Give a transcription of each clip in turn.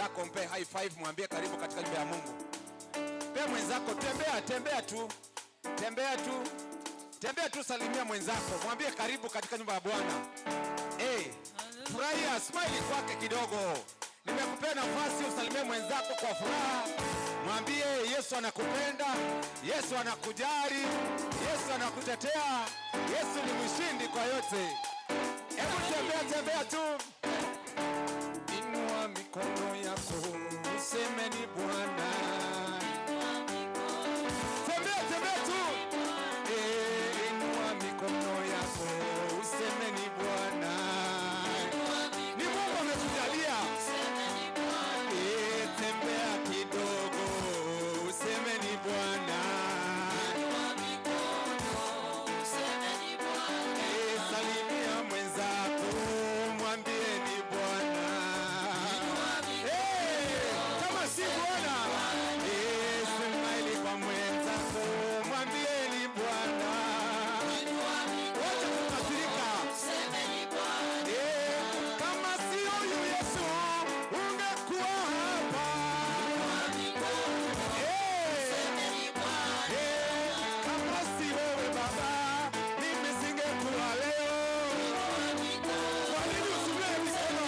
mwenzako, mpe high five, mwambie karibu katika nyumba ya Mungu. Mpe mwenzako, tembea tu, salimia mwenzako, mwambie karibu katika nyumba ya Bwana. Furahia, smile kwake kidogo. Nimekupea nafasi usalimie mwenzako kwa furaha. Mwambie Yesu anakupenda, Yesu anakujali, Yesu anakutetea, Yesu ni mshindi kwa yote. Hebu tembea tu. Inua mikono yako, useme ni Bwana. Tembea tu. Inua mikono yako, useme ni Bwana. Ni Mungu ametujalia. Tembea kidogo, useme ni Bwana. Salimia mwenzako, mwambie ni Bwana. Kama si Bwana, smile kwa mwenzako, mwambie ni Bwana. Wacha kukasirika. Kama si huyu Yesu ungekuwa hapa. Kama si wewe Baba, mimi singekuwa leo. Kwa nini usubiri mikono?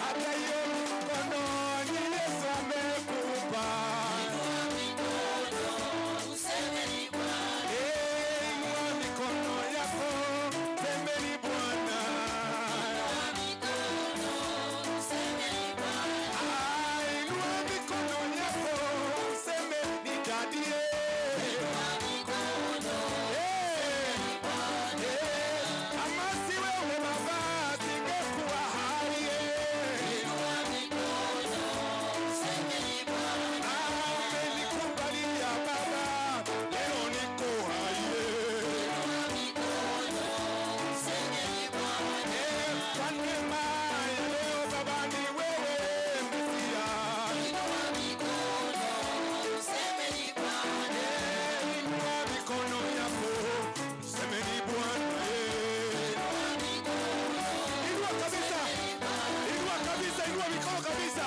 Hata hiyo mikono ni Yesu amekupa. Inua mikono yako, seme ni Bwana. Inua mikono yako, seme ni Dadie. Kama si wewe Baba, singekuwa hai. Umenikubalia Baba, leo niko hai. Kwa neema ya leo Baba, ni wewe Mesia. Inua mikono yako, seme ni Bwana. Inua mikono kabisa.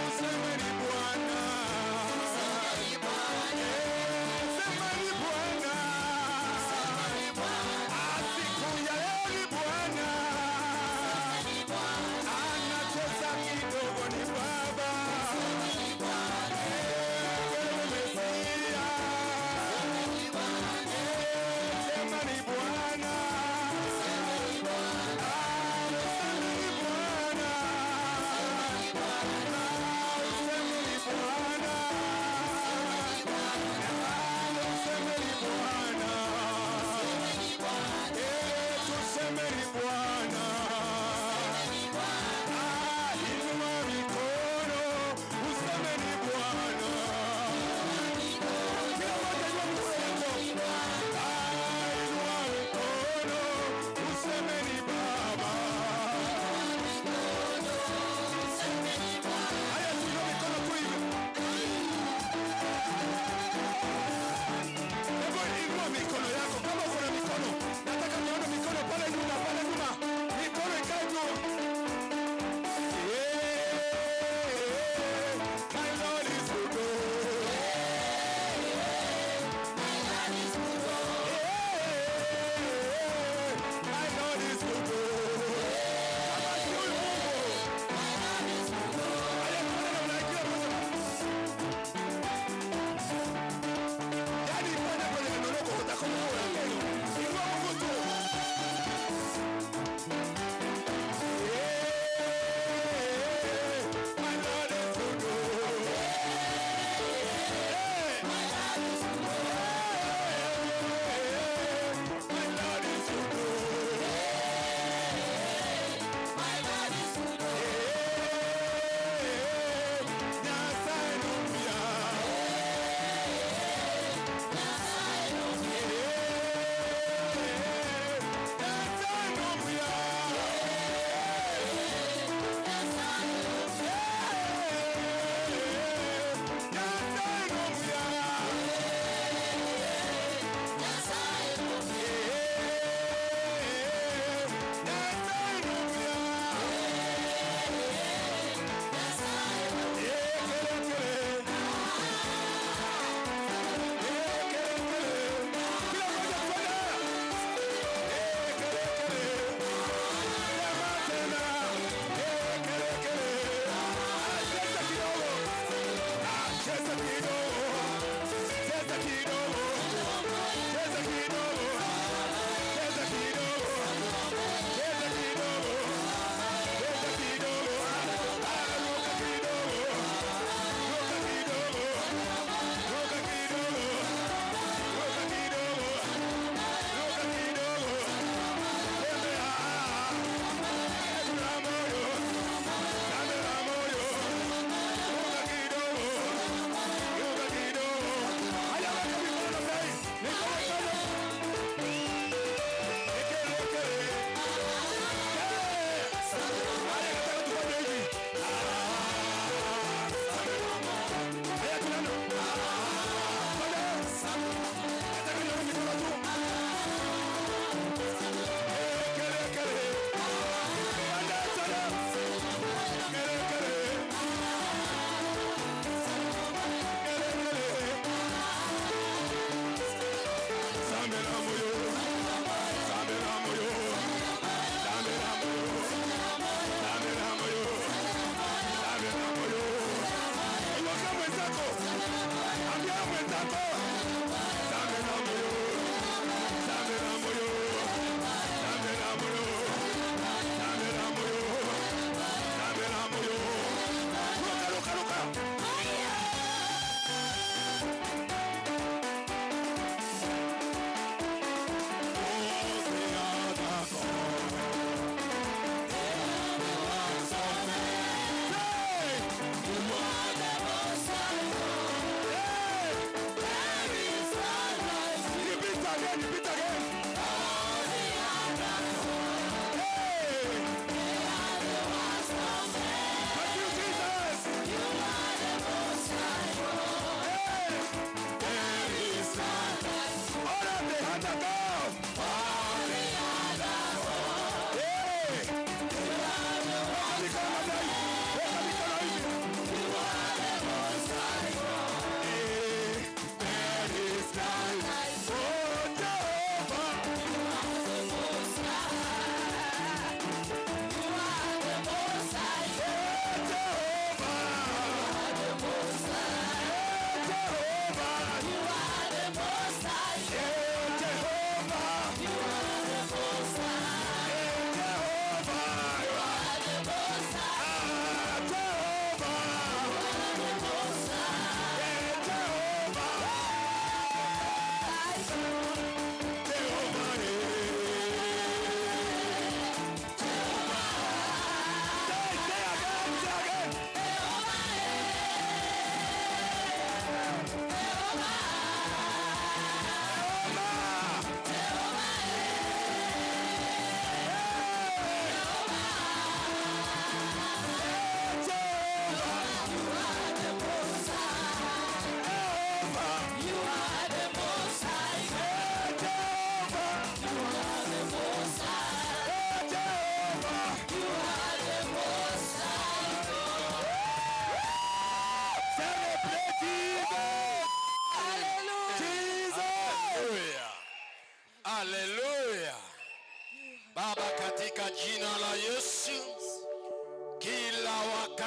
Useme ni Bwana. Sema ni Bwana. Siku ya leo ni Bwana. Anacheza kidogo ni Baba. Wewe Mesia. Sema ni Bwana. Sema ni Bwana.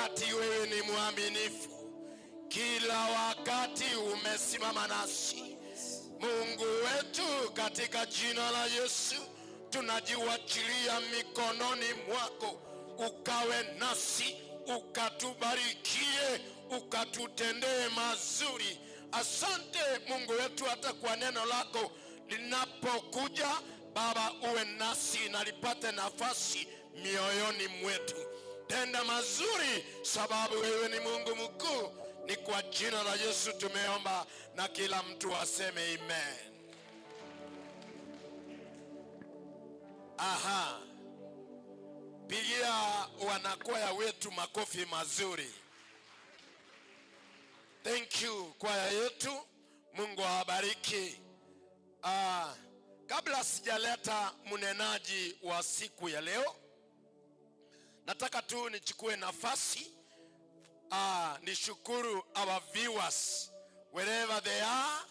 wakati wewe ni mwaminifu, kila wakati umesimama nasi. Mungu wetu, katika jina la Yesu tunajiwachilia mikononi mwako, ukawe nasi, ukatubarikie, ukatutendee mazuri. Asante Mungu wetu, hata kwa neno lako linapokuja Baba, uwe nasi na lipate nafasi mioyoni mwetu. Tenda mazuri, sababu wewe ni Mungu mkuu. Ni kwa jina la Yesu tumeomba, na kila mtu aseme amen. Aha. Pigia wanakwaya wetu makofi mazuri. Thank you kwaya yetu. Mungu awabariki. Kabla sijaleta mnenaji wa siku ya leo, nataka tu nichukue nafasi nishukuru our viewers wherever they are.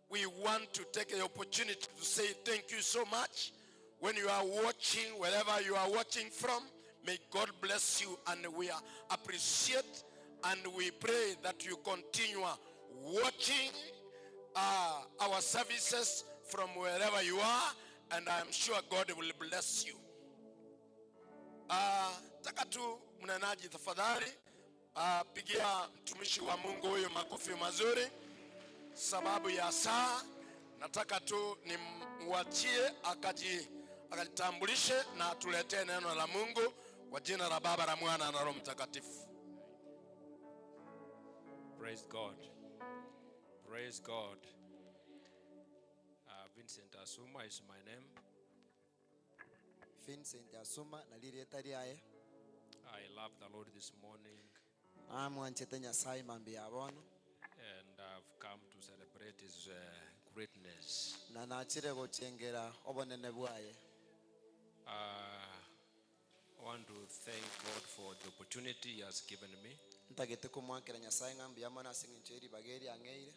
We want to take the opportunity to say thank you so much. When you are watching, wherever you are watching from, may God bless you, and we appreciate and we pray that you continue watching our services from wherever you are, and I am sure God will bless you. Taka tu mnenaji tafadhali pigia mtumishi wa Mungu huyo makofi mazuri. Sababu ya saa, nataka tu nimwachie akajitambulishe na tuletee neno la Mungu kwa jina la Baba, la Mwana na Roho Mtakatifu. Praise God. Praise God. Vincent Asuma is my name. Vincent Asuma na lirieta riaye. I love the Lord this morning. Amwanchete Nyasaye mambi abono. And I've come to celebrate his greatness. Na nachire gochengera obonene bwaye. I want to thank God for the opportunity he has given me. Ntagete kumwakira Nyasaye ngambi amana singincheri bageri angeire.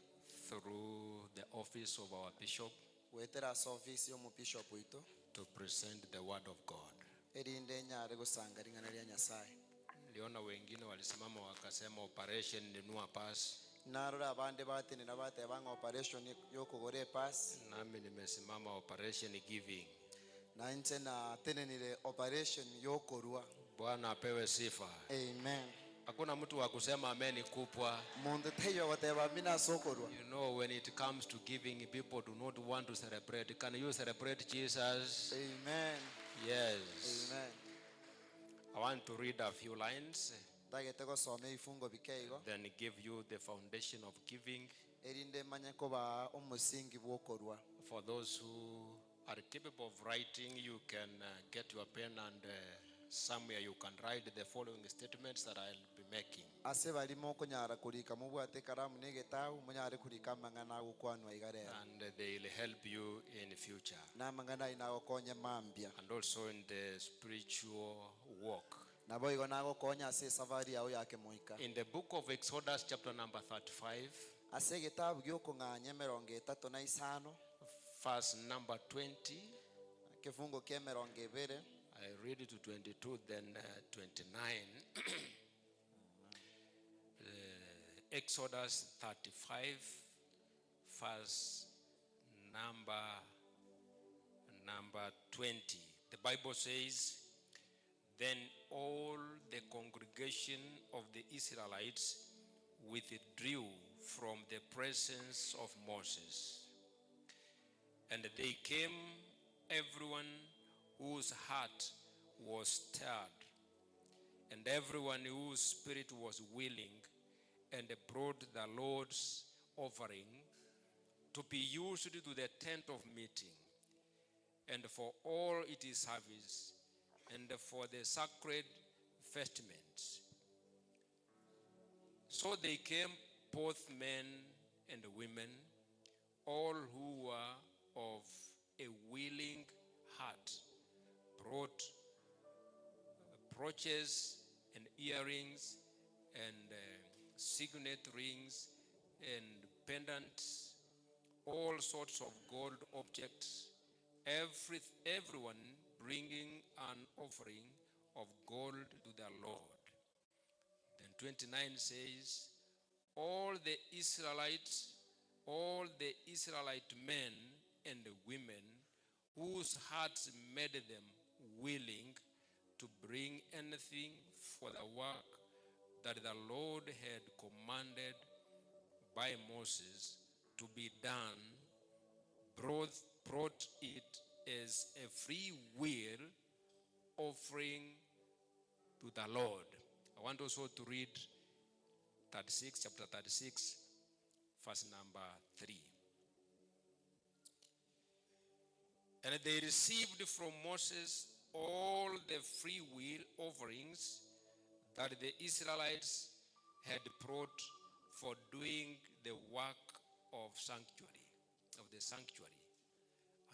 Through the office of our bishop. Wetera office yo mu bishop wito. To present the word of God. Erinde nyare gusanga ringana lya Nyasaye. Niliona wengine walisimama wakasema operation Nunua Pass. Narora abande batene na bate banga operation yo kugore pass. Nami nimesimama operation Giving. Na nche na tenenile operation yo korua. Bwana apewe sifa. Amen. Hakuna mtu wa kusema amen kupwa. Mundu teyo wateba mina sokorwa. You know, when it comes to giving, people do not want to celebrate. Can you celebrate Jesus? Amen. Yes. Amen. I want to read a few lines, then give you the foundation of giving. For those who are capable of writing, you can get your pen and somewhere you can write the following statements that I'll be making. And they'll help you in future. And also in the spiritual walk. In the book of Exodus chapter number 35, verse number 20, I read it to 22, then 29. Exodus 35, verse number 20. The Bible says, then all the congregation of the Israelites withdrew from the presence of Moses. And they came, everyone whose heart was stirred, and everyone whose spirit was willing, and brought the Lord's offering to be used to the tent of meeting, and for all its service, and for the sacred vestments. So they came, both men and women, all who were of a willing heart, brought brooches and earrings and signet rings and pendants, all sorts of gold objects, everyone bringing an offering of gold to the Lord. Then 29 says, all the Israelite men and women whose hearts made them willing to bring anything for the work that the Lord had commanded by Moses to be done, brought it as a free will offering to the Lord. I want also to read chapter 36, verse number 3. And they received from Moses all the free will offerings that the Israelites had brought for doing the work of the sanctuary.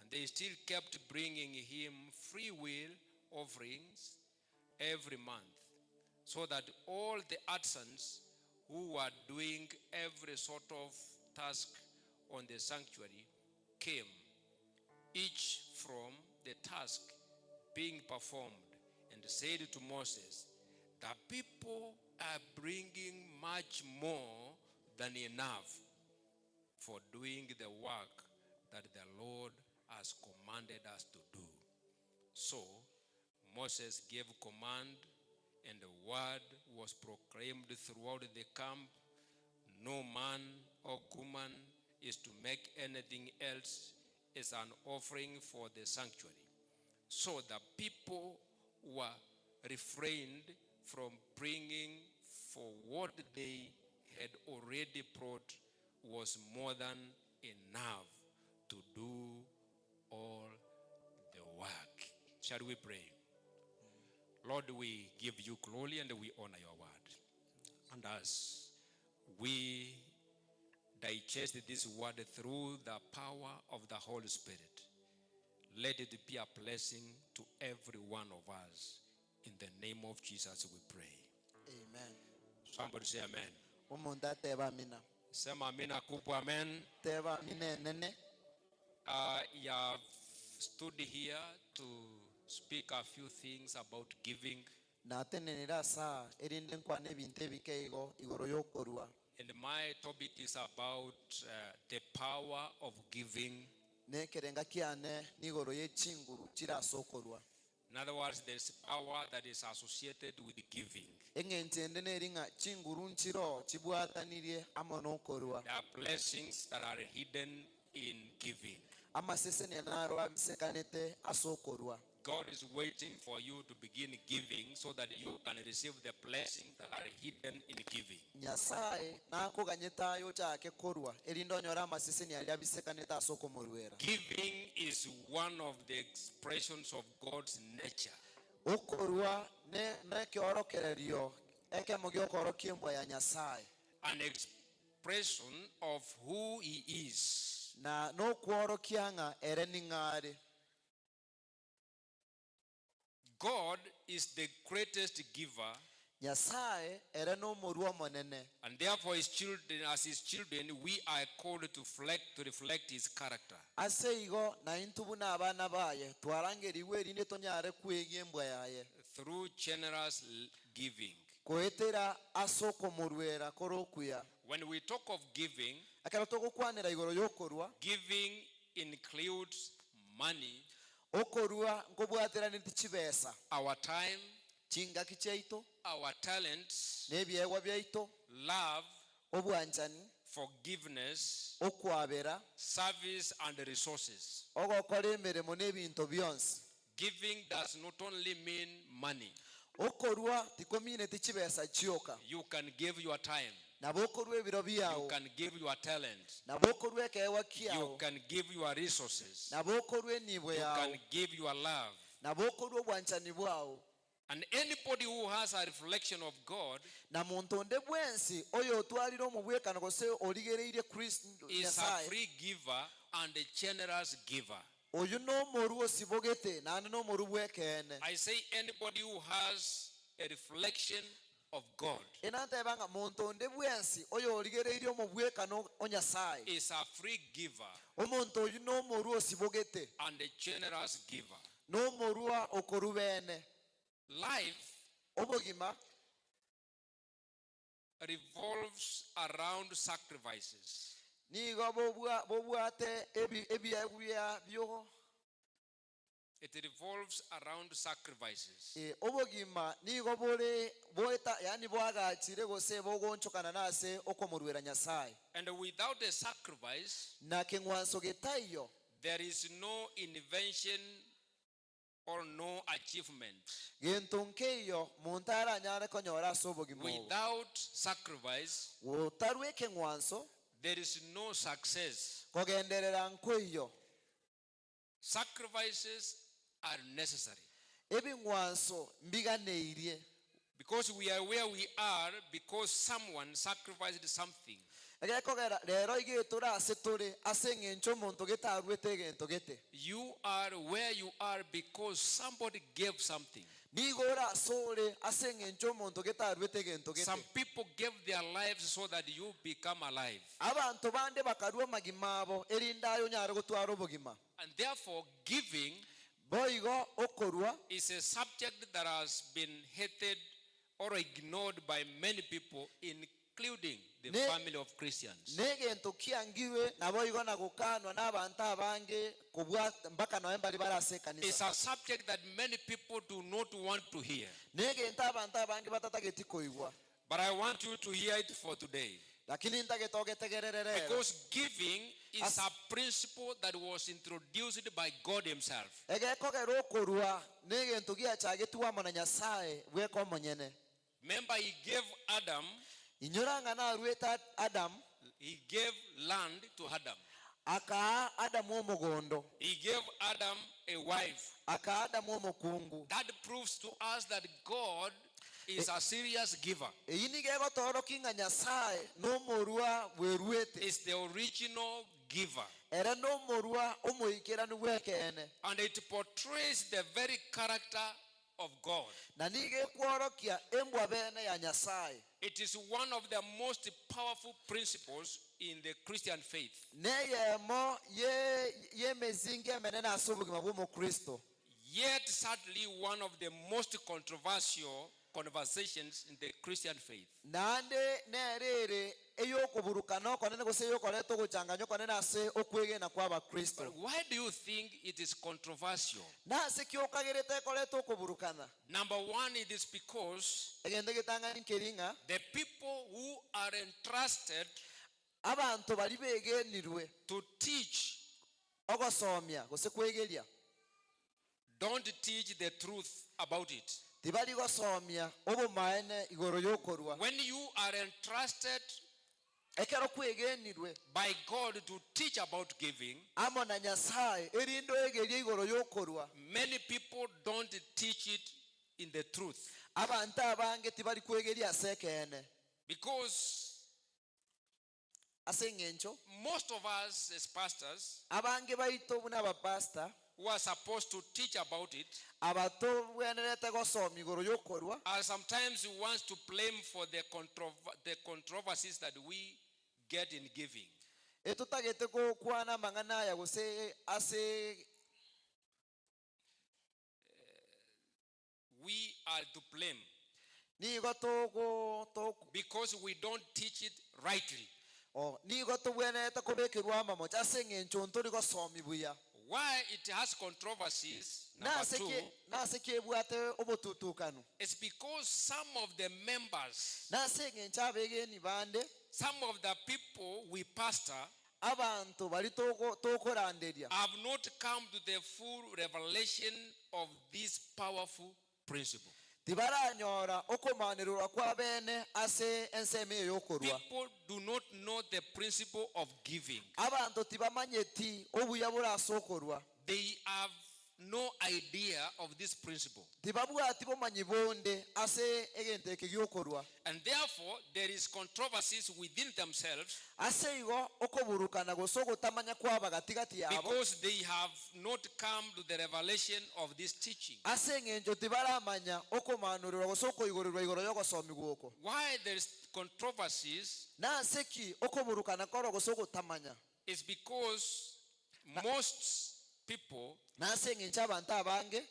And they still kept bringing him free will offerings every month, so that all the artisans who were doing every sort of task on the sanctuary came, each from the task being performed, and said to Moses, the people are bringing much more than enough for doing the work that the Lord has commanded us to do. So Moses gave command, and the word was proclaimed throughout the camp, no man or woman is to make anything else as an offering for the sanctuary. So the people were refrained from bringing, for what they had already brought was more than enough to do all the work. Shall we pray? Lord, we give you glory and we honor your word. And as we digest this word through the power of the Holy Spirit, let it be a blessing to every one of us. In the name of Jesus we pray. Amen. Somebody say amen. Umuntu ateba mina. Sema amina kubwa, amen. Teba mine nene. You have stood here to speak a few things about giving. Na tenenera saa erinde nkwane binte bikeigo igoro yokorwa. And my topic is about the power of giving. Nekerenga kiane nigoro yechinguru chirasokorwa. In other words, there's power that is associated with giving. Engentende neringa chinguru nchiro chibwatanirie amonokorwa. There are blessings that are hidden in giving. Amasese nenaro abisekanete asokorwa. God is waiting for you to begin giving so that you can receive the blessings that are hidden in giving. Nyasaye nako ganyetayo chake korwa erindo nyora amasese ni abisekanete asokomorwera. Giving is one of the expressions of God's nature. Okorwa ne kyorokererio eke mogyo kiembo ya Nyasaye. An expression of who he is. Na no kworo kianga ereningare. God is the greatest giver, Nyasaye ereno moruo monene. and therefore his children, as his children, we are called to reflect his character. Aseigo na intubu na abana baye twarangeriwe rinde tonyare kwegembwa yaye. Through generous giving. Koetera asoko morwera korokuya. When we talk of giving, Akaratoko kwanera igoro yokorwa. giving includes money, Okorwa ngobwatera ntichibesa. our time, Chinga kicheito, our talents, nebyewa byaito, love, obwanchani, forgiveness, okwabera, service, and resources. ogokora emirimo n'ebintu byonse. Giving does not only mean money. Okorwa tikomine tichibesa chioka. You can give your time. Nabokorwa ebiro You byawo. can give your talent. Nabokorwa ekewa You kiawo. can give your resources. Nabokorwa enibwe You yawo. can give your love. Nabokorwa obwanchani bwawo. And anybody who has a reflection of God Na muntu onde bwensi oyo otwalira omubwekano kose oligereire Kristo is a Nyasaye. free giver and a generous giver. Oyo no moru osibogete nane no moru bwekene. I say anybody who has a reflection of God Enanta ebanga muntu onde bwensi oyo oligereire omubwekano onyasaye. is a free giver Omuntu oyo no moru osibogete. and a generous giver. No moru okorubene. Life Obogima revolves around sacrifices. nigo bobwate ebyebya byo It revolves around sacrifices. obogima nigo bweta yani bwagachire gose bogonchokana nase okomurwera Nyasaye And without a sacrifice, na kengwanso getayo there is no invention or no achievement. gento nkeyo muntu aranyare konyora ase obogima obo Without sacrifice, otarwe kengwanso there is no success. kogenderera nkoyo Sacrifices are necessary ebingwanso mbiganeirie because we are where we are because someone sacrificed something. egekogera rero igetura ase turi ase ng'encho omonto getarwete egento gete You are where you are because somebody gave something. nigora asore ase ng'encho omonto getarwete egento gete Some people gave their lives so that you become alive. abantu bande bakarwa amagima abo erindayo nyare gotwara obogima And therefore, giving boigo okorwa is a subject that has been hated or ignored by many people, including the Ne- family of Christians. negento kiangiwe na boigo na gukanwa n'abantu abange kubwa mpaka nawe mbali barase It's kanisa a subject that many people do not want to hear. negento abantu abange batatageti koigwa But I want you to hear it for today. lakini ntagetogetegererere Because giving is a principle that was introduced by God Himself. egekogera okorwa negento giachagetiwamo na Nyasaye bweka omonyene Remember, He gave Adam, inyoranga narweta Adam He gave land to Adam. akaa Adamu omugondo He gave Adam a wife. akaa Adamu omukungu That proves to us that God is a serious giver. eyi nigegotoroki ng'a Nyasaye n'omorwa bwerwete Is the original giver. era n'omorwa omoikirani bwekene And it portrays the very character of God. na nigekworokia embwa bene ya Nyasaye It is one of the most powerful principles in the Christian faith. neyemo yemezinga emenene ase obogima bw'omukristo Yet sadly one of the most controversial conversations in the Christian faith. nande nerere eyokuburukana okonene gose eyokoreta ogochanganya okonene ase okwegena kwa abakristo But why do you think it is controversial? nase kiokagerete ekoreta okuburukana Number one, it is because egende getangani nkeringa the people who are entrusted abantu bali begenirwe to teach ogosomia gose kwegeria don't teach the truth about it. tibali gosomia obomaene igoro yokorwa When you are entrusted ekero kwegenirwe by God to teach about giving, amo na Nyasaye erindo egeria igoro yokorwa many people don't teach it in the truth. abantu abange tibali kwegeria ase ekene Because ase ng'encho most of us as pastors abange baito buna abapasta who are supposed to teach about it abato bwenerete gosoma igoro yokorwa are sometimes wants to blame for the controversies that we get in giving. etutagete gokwana amang'ana aya gose ase We are to blame nigo because we don't teach it rightly. nigo tobwenerete kobekerwa amamocha ase ng'encho ntori gosoma buya Why it has controversies, number two, nase kiebwate obotutukano is because some of the members, nase ng'encho abegeni bande some of the people we pastor abantu bali tokoranderia have not come to the full revelation of this powerful principle. tibaranyora okomanirwa kwa bene ase enseme eyokorwa People do not know the principle of giving. abantu tibamanyeti obuya burase okorwa They have no idea of this principle. tibabwati bomanyi bonde ase egento eke giokorwa And therefore, there is controversies within themselves ase igo okoburukana gose ogotamanya kwaba gatigati yabo because they have not come to the revelation of this teaching. ase eng'encho tibaramanya okomanurwa gose okoigorerwa igoro yogosomi gwoko Why there is controversies nase ki okoburukana koro gose ogotamanya is because most people nase eng'encho abantu abange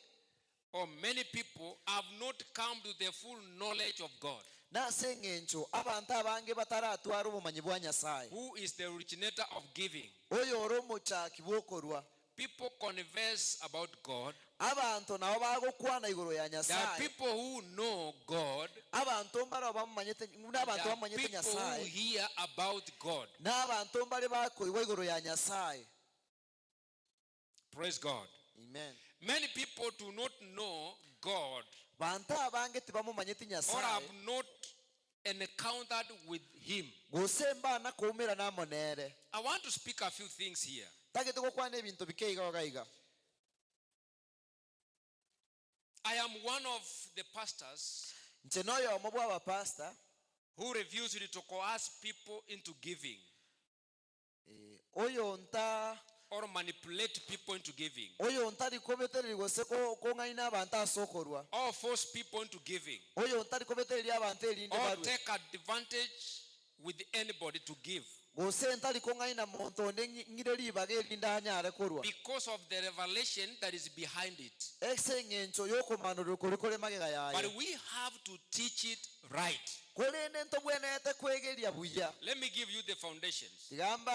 or many people have not come to the full knowledge of God, nase eng'encho abantu abange bataratwara obumanyi bwa Nyasaye who is the originator of giving. oyo ori omuchaki bw'okorwa. People converse about God. Abantu nabo bagokwana iguru ya There are Nyasaye. people who know God. Abantu mbari bamanyite There n'abantu are bamanyite people who Nyasaye hear about God. n'abantu mbari bakoiwa iguru ya Nyasaye. Praise God. Amen. Many people do not know God Bantu abange tibamumanyite or Nyasaye have not encountered with Him. gusemba nakumira namonere. I want to speak a few things here. Tagete gokwana ebintu bikeiga gaiga. I am one of the pastors Nche noyo omo bwa pastor who refused to coerce people into giving oyo nta or manipulate people into giving oyo ntari kobetereri gose ko ng'aina abantu asokorwa or force people into giving oyo ntari kobetereri abantu erinde or barwe take advantage with anybody to give gose ntari ko ng'aina muntu onde ngireri bage erinda anyare korwa because of the revelation that is behind it. exeng'encho y'okumanurira kuri kore magega yaye. But we have to teach it right. Korende ntobwenete kwegeria buya Let me give you the foundations. tigamba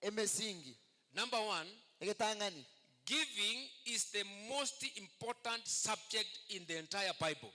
emesingi Number one, egetangani giving is the most important subject in the entire Bible.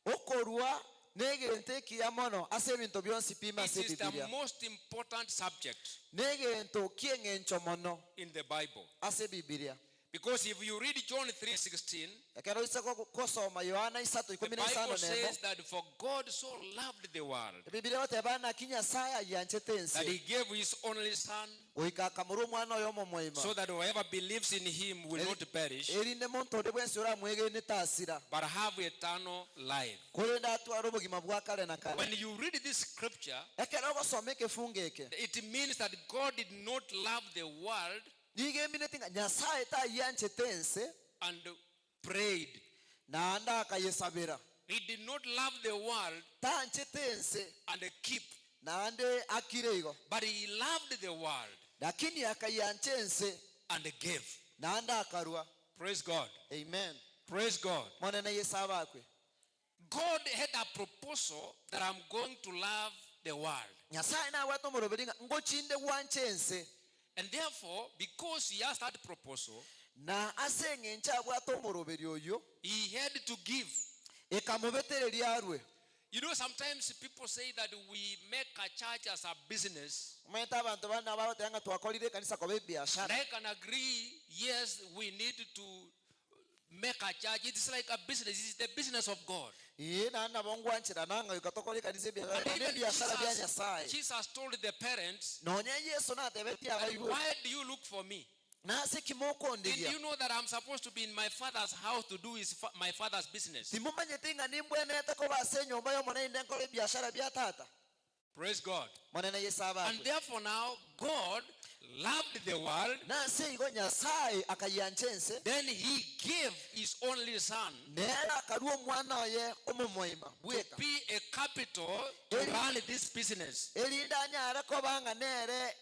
okorwa negente ekiya mono ase ebintu byonsi pima It ase is the Bibilia most important subject negento kieng'encho mono in the Bible. ase Bibilia. Because if you read John 3:16, ekero isa kosoma Yohana the 3:15 Bible says that for God so loved the world Bibilia otebana kinyasaye ayanchete that He ensi gave His only Son, oika kamuru omwana oyo omomoima so that whoever believes in Him will not perish erinde muntu onde bwensi oramwegene tasira but have eternal life. korende atwara obogima bwa kale na kale. When you read this scripture, ekero ogosoma ekefungo eke it means that God did not love the world nigembire tinga nyasaye tayanchete ensi and prayed. naende akayesabira. He did not love the world Tanchete ensi and keep, naende akire igo but He loved the world lakini akayanche ensi and gave. naende akarua. Praise God. Amen. Praise God. Monene yesu abakwe. God had a proposal that I'm going to love the world. Nyasaye nawe atomoroberinga ngochinde wanche ensi And therefore, because He has that proposal, na aseng'enche abwe atomoroberi oyo He had to give. ekamubetereri arwe. You know, sometimes people say that we make a church as a business. Omanyete abantu bana babatanga twakorire ekanisa koba And ebiashara. I can agree, yes, we need to make a church. It's like a business. It's the business of God. Naende nabo ngwanchira nanga ikatokora ekanisa And even ebiashara bya Nyasaye. Jesus told the parents, Nonya Yesu natebetia abayibo. why do you look for me? Nase kimoko Did ndigia. you know that I'm supposed to be in my father's house to do my father's business? Timumanyete nga nimbwenete ko base nyumba yo monende nkora ebiashara bya tata. Praise God. Monene yesu And abakwe. therefore now, God loved the world. Nase igo Nyasaye akayanche ensi. Then He gave His only Son Nera akarua omwana oye omomoima to bweka. be a capital to run this business. Erinda anyare ko banga nere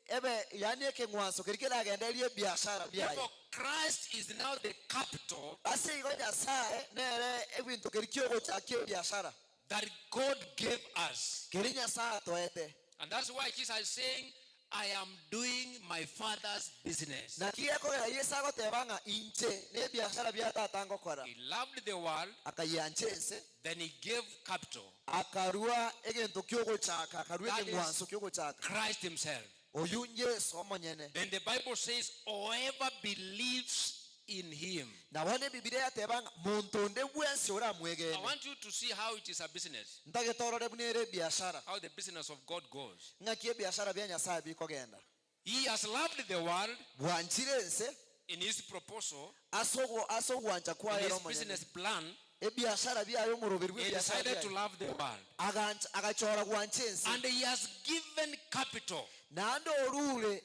ebe yani ekengwanso kerikira agenda eri ebiashara byaye. Therefore, Christ is now the capital Ase igo Nyasaye nere ebintu kerikyo gochake ebiashara. that God gave us. Keri Nyasaye atoete. And that's why Jesus is saying, I am doing my father's business. Na kiyekogera Yesu agotebanga inche n'ebiashara bya tata ngokora. He loved the world, Akayanche ensi. then He gave capital. Akarua egento kyogochaka. Akarua That ekengwanso is kyogochaka. Christ Himself. Oyu Yesu omonyene. Then the Bible says, whoever believes in Him. Nabone Bibilia yatebanga muntu onde bwensi oramwegene. I want you to see how it is a business, Ntagetorore bunere biashara. how the business of God goes. Ngaki ebiashara bya Nyasaye bikogenda. He has loved the world Bwanchire ensi in His proposal, asogwancha in kwayo His omonyene. business plan. Ebiashara byayo omuroberi He w'ebiashara decided to byayo. love the world. Agachora gwanche ensi. And He has given capital. Nande orure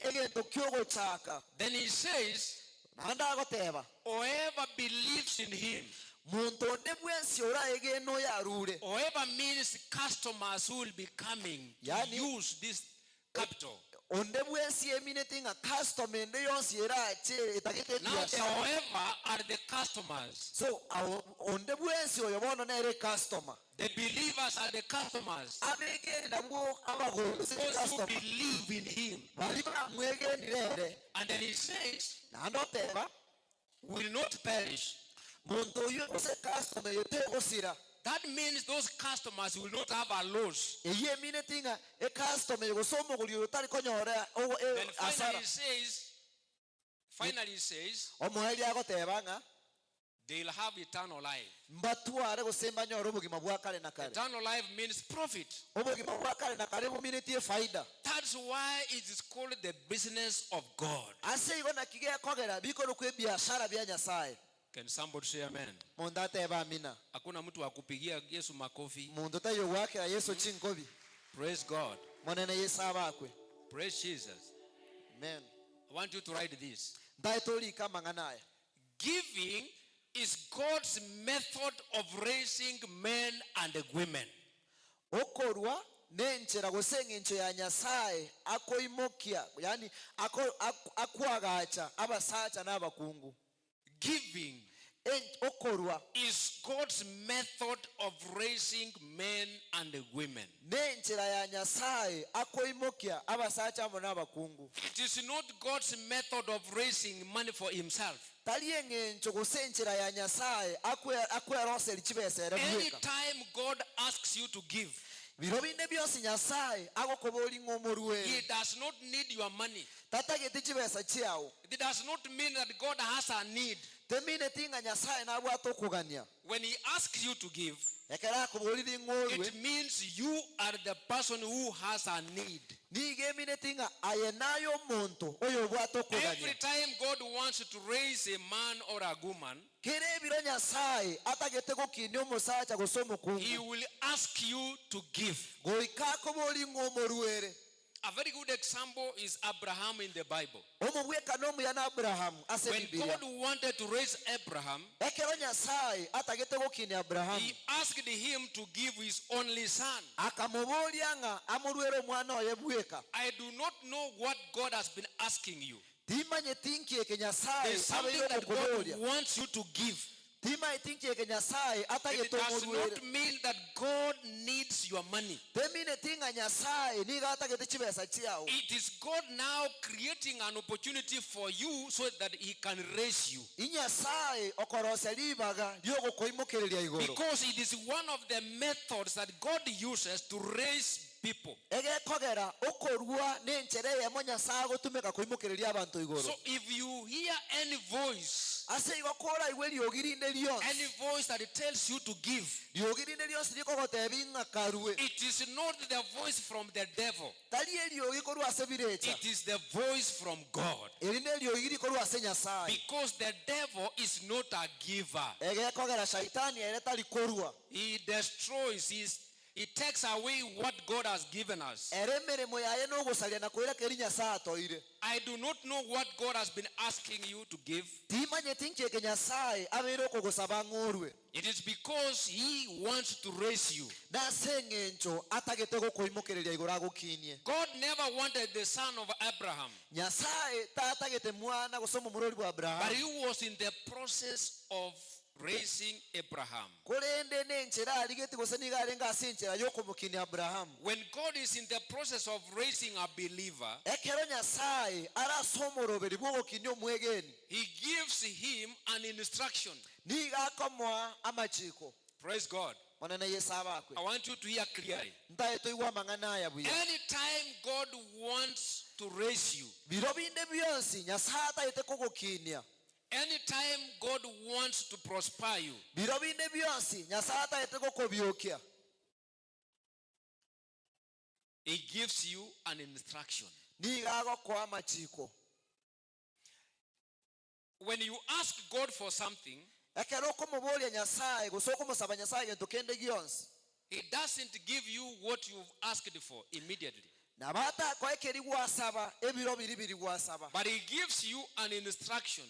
egento kyogochaka. Then He says, Nande agoteba. whoever believes in Him, Muntu onde bwensi orayegeno yarure. whoever means customers who will be coming to Yani- use this capital. onde bwensi eminete nga customer ende yonsi era ache etagete Now the biashara. however are the customers. So onde bwensi oyo bono nere customer. The believers are the customers. Abegenda bwo abagonzi Those who customer. believe in him. Bali bamwegendere And then he says, nandoteba will not perish. muntu oyo ose customer yotegosira. That means those customers will not have a loss. Eye eminete nga e customer yogosomo guli yotali konyora Then asara. finally he says, Omuheli agoteba nga they'll have eternal life. mbatware gosemba nyoro obugima bwa kale na kale. Eternal life means profit. Obugima bwa kale na kale buminete faida. That's why it is called the business of God. Ase igona kige kogera bikoro kwe biashara bya Nyasaye. Can somebody say amen? Mundu ateba amina. Hakuna mtu akupigia Yesu makofi. Mundu tayo wake ya Yesu chinkobi. Praise God. Monene Yesu abakwe. Praise Jesus. Amen. I want you to write this. Ndaitoli kama nganaya. Giving is God's method of raising men and women. Okorwa nenchera gosenga encho ya Nyasaye akoimokia yani akwagacha abasacha n'abakungu. Giving Okorwa is God's method of raising men and women. nenchera ya Nyasaye akoimokia abasacha abo n'abakungu. It is not God's method of raising money for himself. Anytime God asks you to give, he does does not need your money. It does not mean that God has a need. When he asks you to give, it means you are the person who has a need. Every time God wants to raise a man or a woman, he will ask you to give. A very good example is Abraham in the Bible. When God wanted to raise Abraham, he asked him to give his only son. I do not know what God has been asking you. There's something that God wants you to give. It does not mean that God needs your money. It is God now creating an opportunity for you so that he can raise you. Because it is one of the methods that God uses to raise people. So if you hear any voice that tells you to give, it is not the voice from the devil. It is the voice from God. Because the devil is not a giver. He destroys, he takes away what God has given us. I do not know what God has been asking you to give. It is because he wants to raise you. God never wanted the son of Abraham, but he was in the process of raising Abraham. When God is in the process of raising a believer, he gives him an instruction. Praise God. I want you to hear clearly. Anytime God wants to raise you, anytime God wants to prosper you, he gives you an instruction. When you ask God for something, he doesn't give you what you've asked for immediately. But he gives you an instruction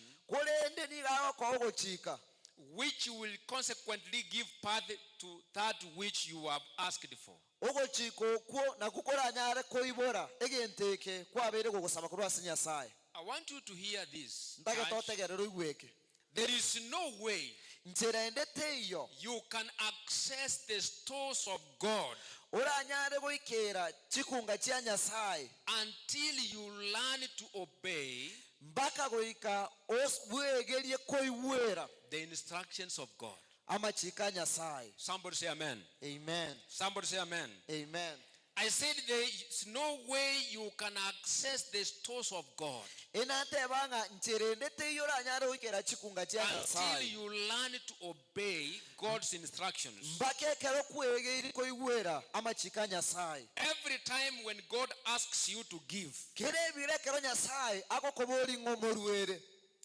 which will consequently give birth to that which you have asked for. ogochiko kwo na gukora nyare koibora egenteke kwabere gugusaba kurwasi Nyasaye. I want you to hear this. Ndage church. totegerero igweke. There is no way Njira endete iyo you can access the stores of God uranyare goikera chikunga chia Nyasaye until you learn to obey mbaka goika oswegerie koiwera the instructions of God. amachika Nyasaye. Somebody say amen. Amen. Somebody say amen. Amen. I said there is no way you can access the stores of God Enate banga njira endete iyo uranyare goikera chikunga chia until Nyasaye you learn to obey God's instructions. mbaka kero kwegerie koiwera amachika Nyasaye. Every time when God asks you to give, Kere bire kero Nyasaye akokobori ngomorwere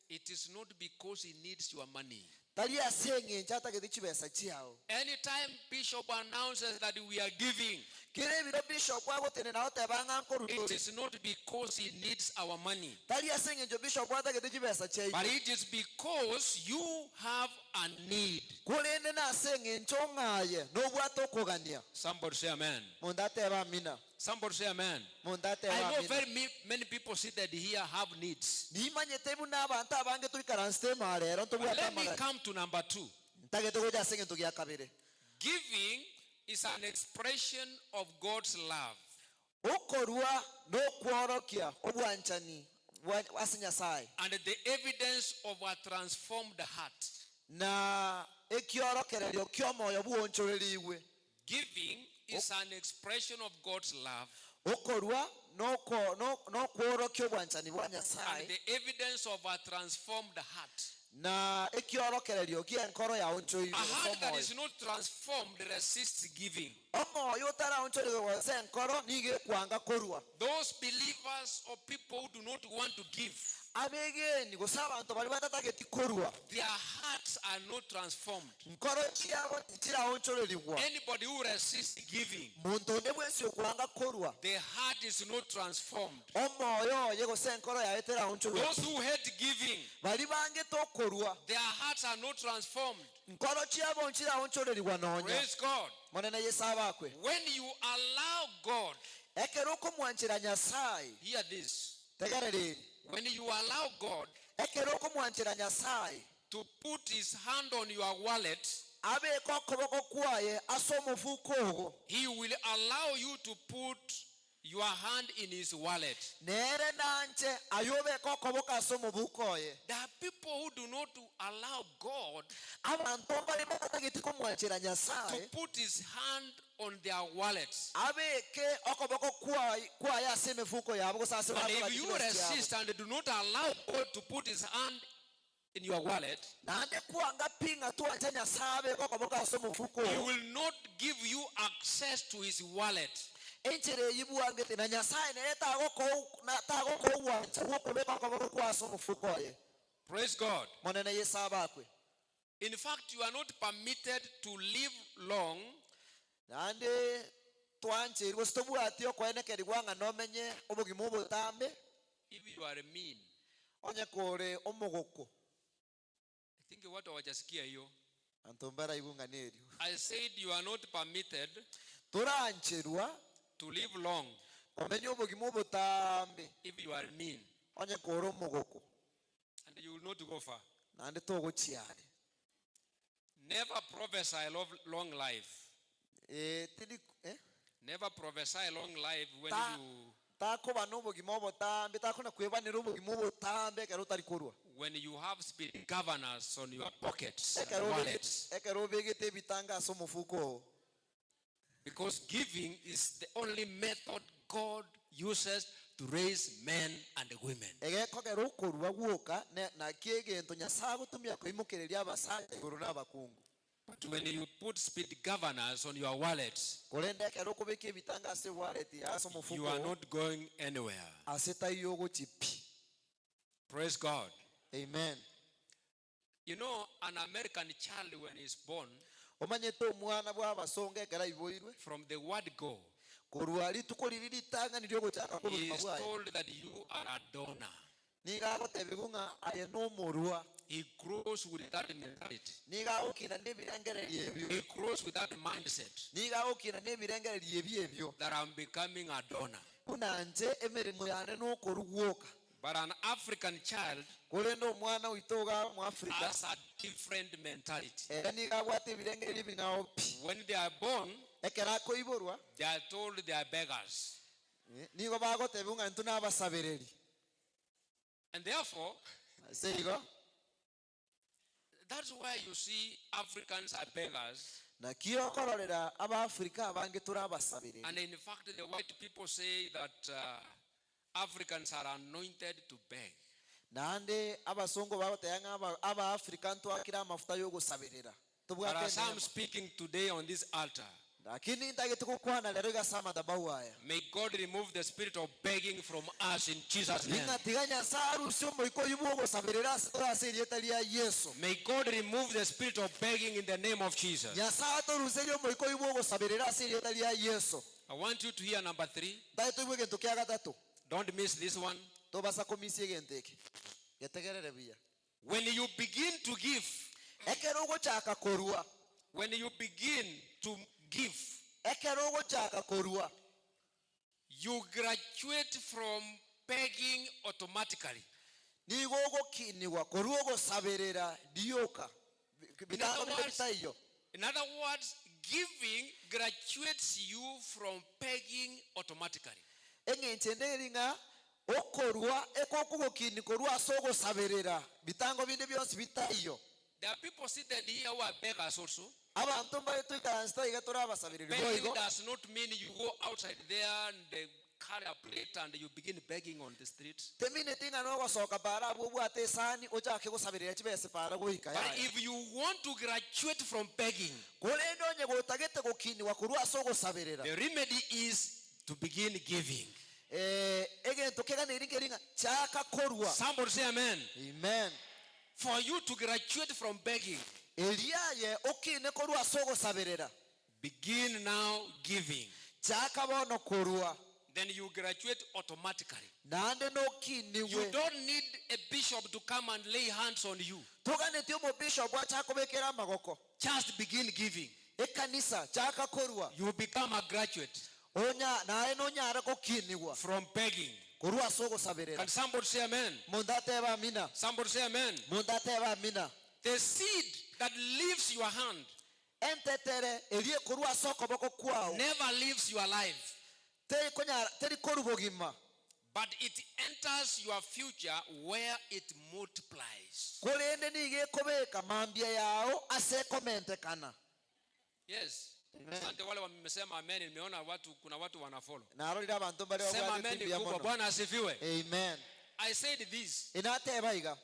it is not because he needs your money. tali asenge nchata gedichi besa chiao. Anytime Bishop announces that we are giving, Kere biro bishop wabo tene na hote banga it nkorutori is not because he needs our money, tali asenge njo bishop wata gedichi besa chai but it is because you have a need. kulende na asenge nchongaye no bwato kogania. Somebody say amen. Mundate ba mina. Somebody say amen. Mundate I ba know mina. very many people seated here have needs. Ni manyete buna abantu abange tuli karanste mare ronto But bwata let me mare. come to number 2. Ntage to goja asenge tugia kabire. Giving is an expression of God's love. Okorua no kworokia obwanchani wasinya sai And the evidence of a transformed heart. na ekiorokererio kyomoyo buonchoreriwe. Giving is an expression of God's love Okorua no kworokia obwanchani bwa and Nyasaye the evidence of a transformed heart. na ekiorokererio kienkoro ya onchoiwe A heart that omoyo. is not transformed resists giving. Omoyo utara onchoriwe wase enkoro nige kwanga korua. Those believers or people who do not want to give, Abegeni gusaba abantu bali batatageti korua. their hearts are not transformed. Nkoro chiabo chira onchoreriwa. Anybody who resists giving, Muntu onde bwensi okwanga korua. the heart is not transformed. Omoyo yego se enkoro ya etera onchoreriwa. Those who hate giving, Bali bange tokorua. their hearts are not transformed. Nkoro chiabo nchira onchoreriwa nonya. Praise God. Monene yesaba kwe. When you allow God, Ekero kumwanchira Nyasaye. hear this. Tegereri. When you allow God Ekero kumwanchira Nyasaye. to put his hand on your wallet, Abe kokoboko kwaye asomo fuko. he will allow you to put your hand in his wallet. Nere nanche ayobe kokoboko asomo bukoye. There are people who do not allow God Abantu bali batatageti kumwanchira to Nyasaye. put his hand on their wallets. Abe ke okoboko kwaye aseme fuko yabo kusase And bako if you bakibesi yabo. resist and do not allow God to put his hand in your wallet, Nande kuanga pinga tu ancha Nyasaye kokoboko asomo fuko. he will not give you access to his wallet. Enchere yibu angete na Nyasaye ne tago ko wancha wokobeko kokoboko kwasomo fuko ye. Praise God. Monene yesaba kwe. In fact, you are not permitted to live long Nande twanche irwo stobu atio kwene keri gwanga no menye obugimo obutambe if you are mean. onye kore omogoko I think what hawajasikia hiyo. antombara ibunganeri. I said you are not permitted Turancherwa to live long omenye obugimo obutambe if you are mean, onye kore omogoko and you will not go far. nande togo chiare. Never prophesy long life. Tili Never prophesy long life when Ta- you tako bano obugimo obutambe tako na kwebanira obugimo obutambe kero tari korwa. have spirit governors on your pockets and wallets. Ekero begete bitanga somo fuko. Because giving is the only method God uses to raise men and women. Egeko kero korwa gwoka na kiegento Nyasaye gutumia koimukereria abasaja iguru n'abakungu. But when you put spirit governors on your wallets, Kolende kero kubeke bitanga se wallet ya somo fuko. you are not going anywhere. Aseta yogo chipi. Praise God. Amen. You know, an American child when he's born, Omanye to mwana bwa basonge kera iboirwe. from the word go, Korwa lituko lili litanga nilyo gochaka he kubuzima is bwaye. told that you are a donor. niga gotebigunga aye no morua He grows with that mentality. niga ukina nebirengererie ebyo He grows with that mindset niga ukina nebirengererie ebyo that I'm becoming a donor. kunanje emirimo yane no koruguoka But an African child kulendo omwana witoga mu Afrika has a different mentality. niga gwate ebirengererie bingao When they are born, ekera koiborwa they are told they are beggars. nigo bagotebigunga ntuna abasabereri And therefore, seigo that's why you see Africans are beggars. na kio kororera Abafrika abange turi abasabereri And in fact, the white people say that Africans are anointed to beg. nande abasongo bagoteyanga Abafrika ntwakira amafuta yo gusaberera But as I'm tubwate speaking today on this altar, lakini ndagete kukwana lero gasama dabahu aya may God remove the spirit of begging from us in Jesus' name. ingatiganya saru shumo iko yubo gusaberera asiri etalia Yesu May God remove the spirit of begging in the name of Jesus. nyasa to ruselyo mo iko yubo gusaberera asiri etalia Yesu I want you to hear number 3. dai tuwe gento kya gatatu Don't miss this one. to basa komisi genteke yetegerere biya When you begin to give, ekero gochaka korua when you begin to give, ekero gochaka korua you graduate from begging automatically. nigo gokiniwa korua gosaberera dioka bitango bitaiyo In other words, giving graduates you from begging automatically. eng'enchenderinga okorwa ekokugokini korwa sogo saberera bitango binde byose bitaiyo There are people seated here who are beggars also. abantu mbaye tuikaransta igatora abasaberera Begging boigo does not mean you go outside there and carry a plate and you begin begging on the street. temine tinga no gosoka bara bwo ate sani ochake gosaberera chibese para goika But ya if you want to graduate from begging, kulendo nye gotagete gokini wa korwa sogo saberera the remedy is to begin giving. egento kegane iringeringa chaka korwa Somebody say amen. amen For you to graduate from begging, eliaye okine korwa sogo saberera begin now giving. chaka bono korwa Then you graduate automatically. nande no You kiniwe don't need a bishop to come and lay hands on you. tugane tio mo bishop achako bekera magoko Just begin giving. ekanisa chaka korwa You become a graduate onya nae no nyara kokiniwa from begging. korwa sogo saberera Can somebody say amen? mundate ba mina Somebody say amen. mundate ba mina The seed that leaves your hand entetere elie korwa soko boko kwao never leaves your life, teri konyara teri korubogima but it enters your future where it multiplies. kulende nige kobeka mambia yao ase komente kana Yes. Amen. Asante wale wamesema amen. Nimeona kuna watu wanafollow. narorira abantu bari Sema bagwate amen timbia kubwa. mono Bwana asifiwe. amen I said this. inate baiga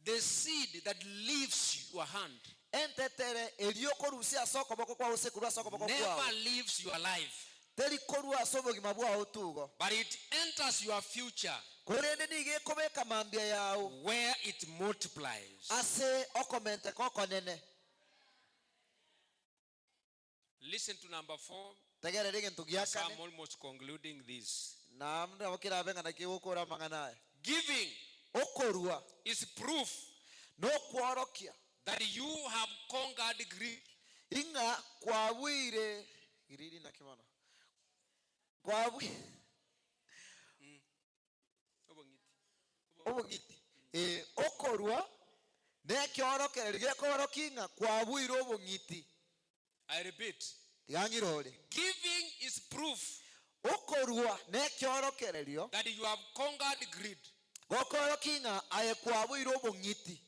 The seed that leaves your hand entetere elio korusia soko boko kwao se korwa soko boko kwao never leaves your life, teri korwa sobogima bwao tugo but it enters your future kulende nige kobeka mambia yao where it multiplies. ase okomente koko nene Listen to number 4. tegerere gintu As giakane I'm almost concluding this. na mndu abokira benga na kigukura manganaye Giving okorwa is proof no kworokia that you have conquered greed. inga kwabwire giriri na kimono kwabwi obogiti okorwa ne kyorokere ge korokinga kwabwire obongiti I repeat, tigangirore giving is proof okorwa ne kyorokererio that you have conquered greed. gokorokinga aye kwabwire obongiti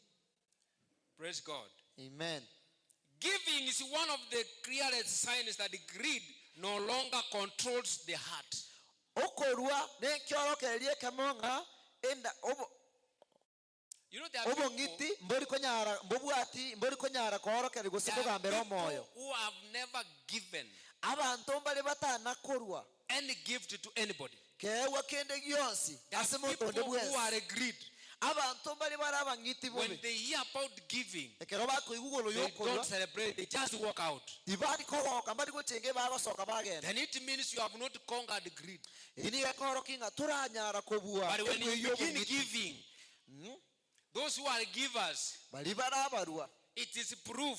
Praise God. amen Giving is one of the clearest signs that greed no longer controls the heart. okorwa ne kyorokererie kamonga enda You know, there are people obongiti mbori konyara mbobwati mbori konyara korokere gusibugambera omoyo who have never given abantu mbali batanakorwa any gift to anybody. kewa kende gionsi There are ase people motonde who bwese are greed. abantu mbali barabangiti When bobe they hear about giving, ekero bakoigugolo they yokorwa don't celebrate, they just walk out. tibari kogoka mbali gochenge bagosoka bagenda Then it means you have not conquered greed. ini gekorokinga turanyara kobua But when you begin giving, Those who are givers, bali barabarwa it is proof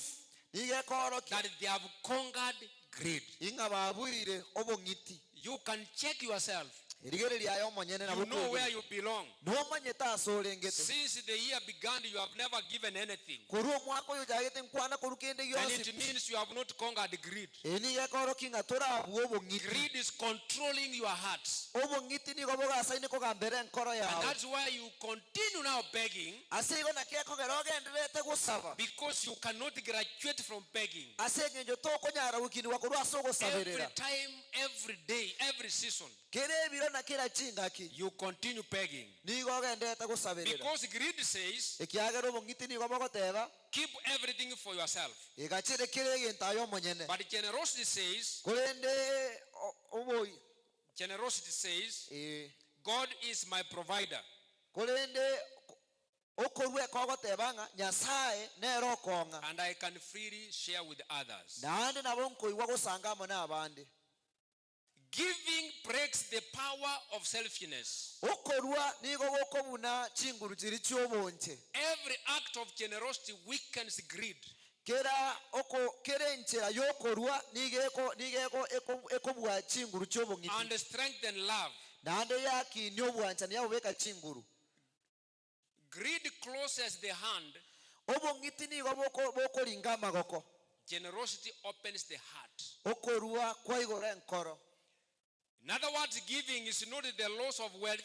nigekoroki that they have conquered greed. inga babwire obongiti You can check yourself. erigere lyayo monyene You nabo know where you belong. nomanye tasolengete Since the year began, you have never given anything. kuri omwaka oyo jagete nkwana korukende And gyosi it means you have not conquered greed. enigekoroki nga torabwa obongiti Greed is controlling your hearts. obongiti nigo bogasaine kogambere enkoro And yawe that's why you continue now begging, ase igo nakekogera ogenderete gusaba because you cannot graduate from begging. ase eng'encho tokonyara gukinirwa korwa ase Every ogosaberera time, every day, every season, kera ebiro na kera chingaki you continue begging. nigo ogendete gusaberera Because greed says, ekiagera obongiti nigo bogoteba keep everything for yourself. igachire kera egento ayo omonyene But generosity says, God is my provider. korende okorwa ekogoteba ng'a nyasaye nere okong'a And I can freely share with others. naende nabo nkoigwa gusanga amo n'abande Giving breaks the power of selfishness. okorwa nigo gokobuna chinguru chiri chiobonche Every act of generosity weakens greed. kera enchera yokorwa nigeko ekobwa chinguru chiobong'iti And strengthen love. naende yakini obwanchani yabobeka chinguru Greed closes the hand. obong'iti nigo bokoringa amagoko Generosity opens the heart. okorwa kwaigora enkoro In other words, giving is not the loss of wealth.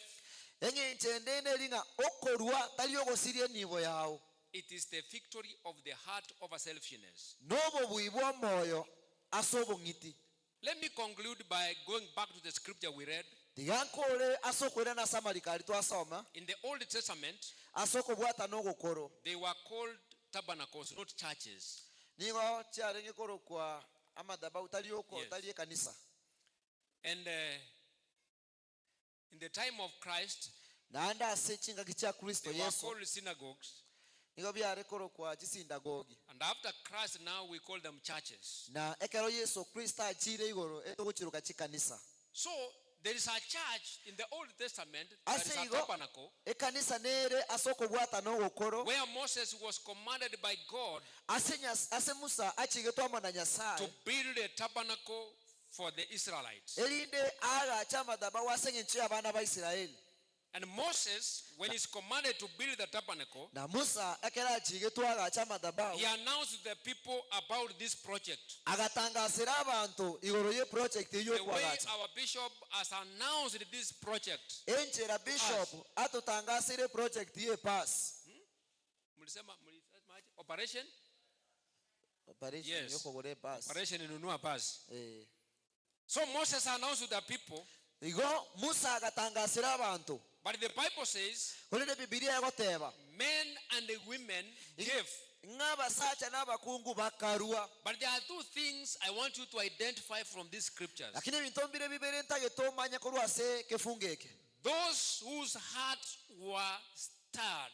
eng'enchende eri ng'a okorwa tari ogosiria enibo yago It is the victory of the heart over selfishness. n'obobwi bwa omwoyo ase obong'iti Let me conclude by going back to the scripture we read. tiga nkore ase okwera na samarikari twasoma In the Old Testament, ase okobwata n'ogokoro they were called tabernacles, not churches. nigo chiarenge korokwa amadhabahu tari oko Yes. tari ekanisa And in the time of Christ, naende ase chingaki chia kristo they were yesu called synagogues. nigo byare korokwa chisinagogi And after Christ, now we call them churches. na ekero yesu kristo achire igoro etogochiruka chikanisa So there is a church in the Old Testament, there is ase a igo tabernacle, ekanisa nere ase okobwata n'ogokoro where Moses was commanded by God ase musa achigetwamo na to nyasaye build a tabernacle for the Israelites. erinde agacha amadhabahu ase eng'encho y'abaana ba isiraeli And Moses, when he's commanded to build the tabernacle, na musa ekero achigetwa agacha amadhabahu he announced to the people about this project. agatangazira abantu igoro ye project The way y'okwagacha our bishop has announced this project. enchera bishop atotangazire project ye pass Mulisema operation? operation Yes. yokogora pass Operation Nunua Pass. So Moses announced to the people, igo musa agatangazira abantu but the Bible says, korende bibilia egoteba men and the women gave. ng'abasacha n'abakungu bakarua But there are two things I want you to identify from these scriptures. lakini ebintu mbire bibere ntagete omanya korwa ase kefungo eke Those whose hearts were stirred,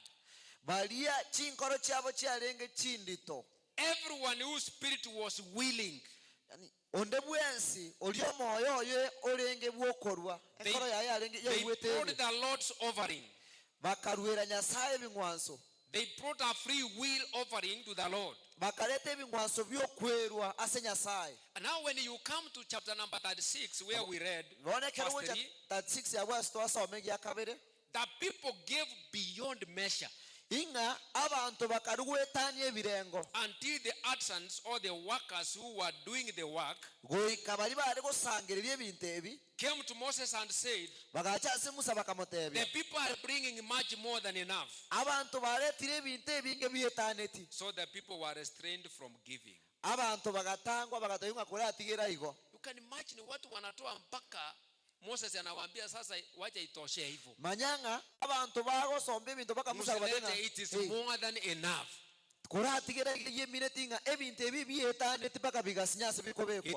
baria chinkoro chiabo chiarenge chindito everyone whose spirit was willing, yani onde bwensi oli omwoyo oyo orenge bwokorwa enkoro yaye arenge they yaiwete brought the Lord's offering. bakarwera nyasaye ebing'wanso They brought a free will offering to the Lord. bakaleta ebing'wanso byokwerwa ase nyasaye And now when you come to chapter number 36, where we read, bonekera verse 3, 36 yabwasi twasome gya kabere the people gave beyond measure ing'a abantu bakarwetania ebirengo until the artisans or the workers who were doing the work goika bari bari gusangirirya ebintu ebi came to Moses and said, bagacha ase musa the bakamutebya people are bringing much more than enough. abantu baretire ebintu ebinge byetaneti So the people were restrained from giving. abantu bagatangwa bagatoyunga kuri atigira igo You can imagine watu wanatoa mpaka Moses anawaambia sasa wacha itoshe hivyo. manyanga abantu bagosomba ebintu baka musa batenga Musilete, it is more than enough. It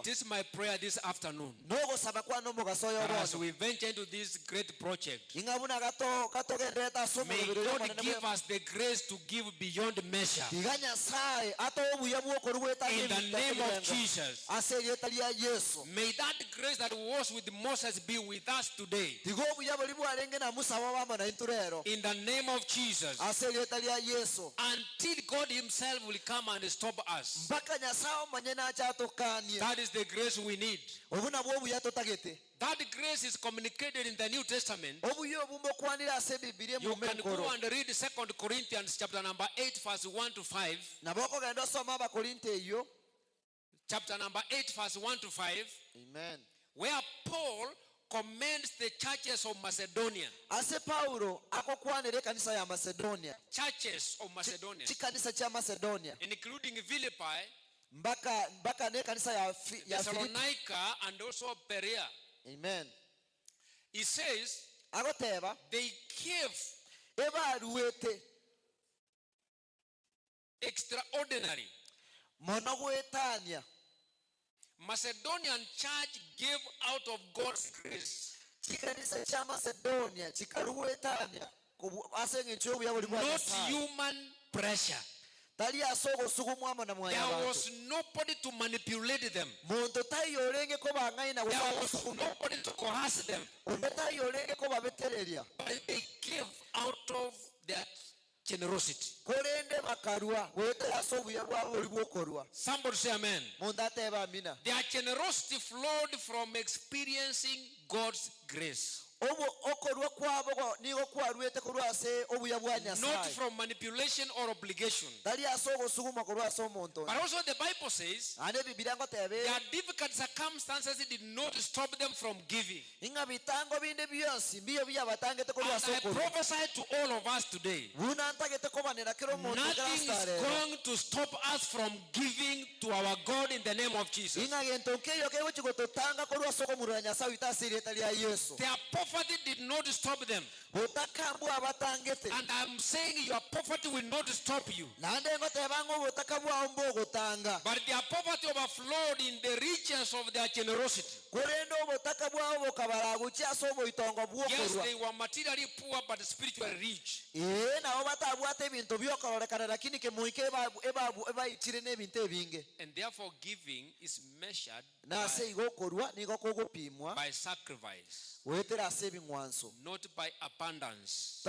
is my prayer this afternoon, as we venture into this great project, may God give us the grace to give beyond measure. In the name of Jesus. May that grace that was with Moses be with us today. In the name of Jesus. Until God himself will come and stop us. That is the grace we need. That grace is communicated in the New Testament. You can go and read 2 Corinthians chapter number 8 verse 1 to 5. Chapter number 8 verse 1 to 5. Amen. Where Paul commends the churches of Macedonia. Churches of Macedonia. Including Philippi, Thessalonica, and also Berea. Amen. He says they gave extraordinary. Macedonian church gave out of God's grace. Not human pressure. There was nobody to manipulate them. There was nobody to coerce them. But they gave out of their generosity. Somebody say amen. Their generosity flowed from experiencing God's grace. Not from manipulation or obligation. But also the Bible says their difficult circumstances did not stop them from giving. And I prophesy to all of us today, nothing is going to stop us from giving to our God in the name of Jesus. Their poverty did not stop them. And I'm saying your poverty will not stop you. But their poverty overflowed in the riches of their generosity. Yes, they were materially poor but spiritually rich. And therefore giving is measured by sacrifice, not by abundance.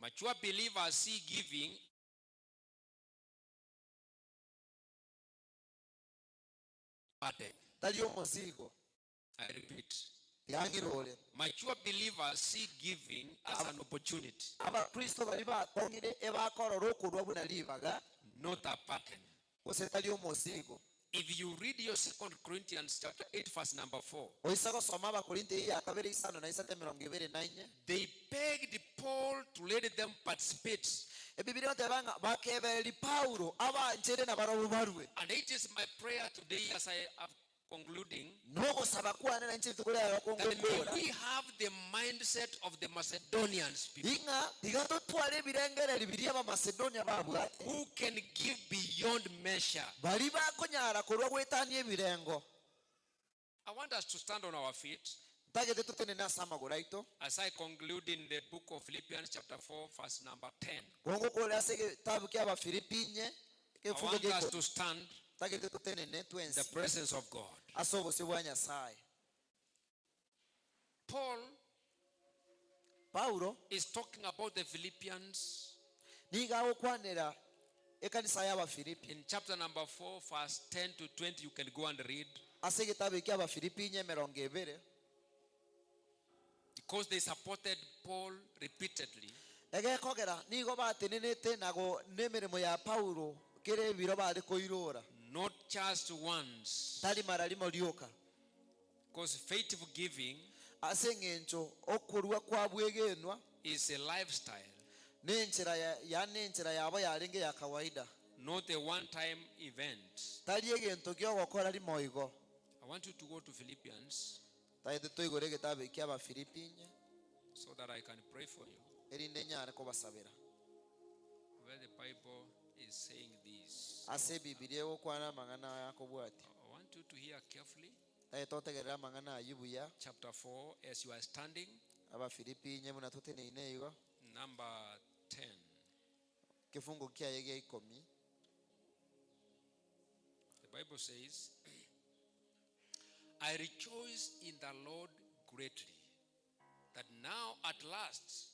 Mature believers see giving burden. I repeat. Mature believers see giving as an opportunity, not a burden. If you read your 2 Corinthians chapter 8 verse number 4, they begged Paul to let them participate. And it is my prayer today as I am concluding, that we have the mindset of the Macedonians people, who can give beyond measure. I want us to stand on our feet as I conclude in the book of Philippians chapter 4 verse number 10. I want us to stand in the presence of God. Paul is talking about the Philippians in chapter number 4 verse 10 to 20. You can go and read, because they supported Paul repeatedly. Not just once. Because faithful giving is a lifestyle, not a one-time event. I want you to go to Philippians so that I can pray for you. Where the Bible is saying this. ase bibilia gukwana amang'ana yako bwati I want you to hear carefully. totegerera amang'ana ayibuya Chapter 4, as you are standing, abafilipi nye muna tuteneine igo number 10. kifungu kiaye gya 10 The Bible says, I rejoice in the Lord greatly, that now at last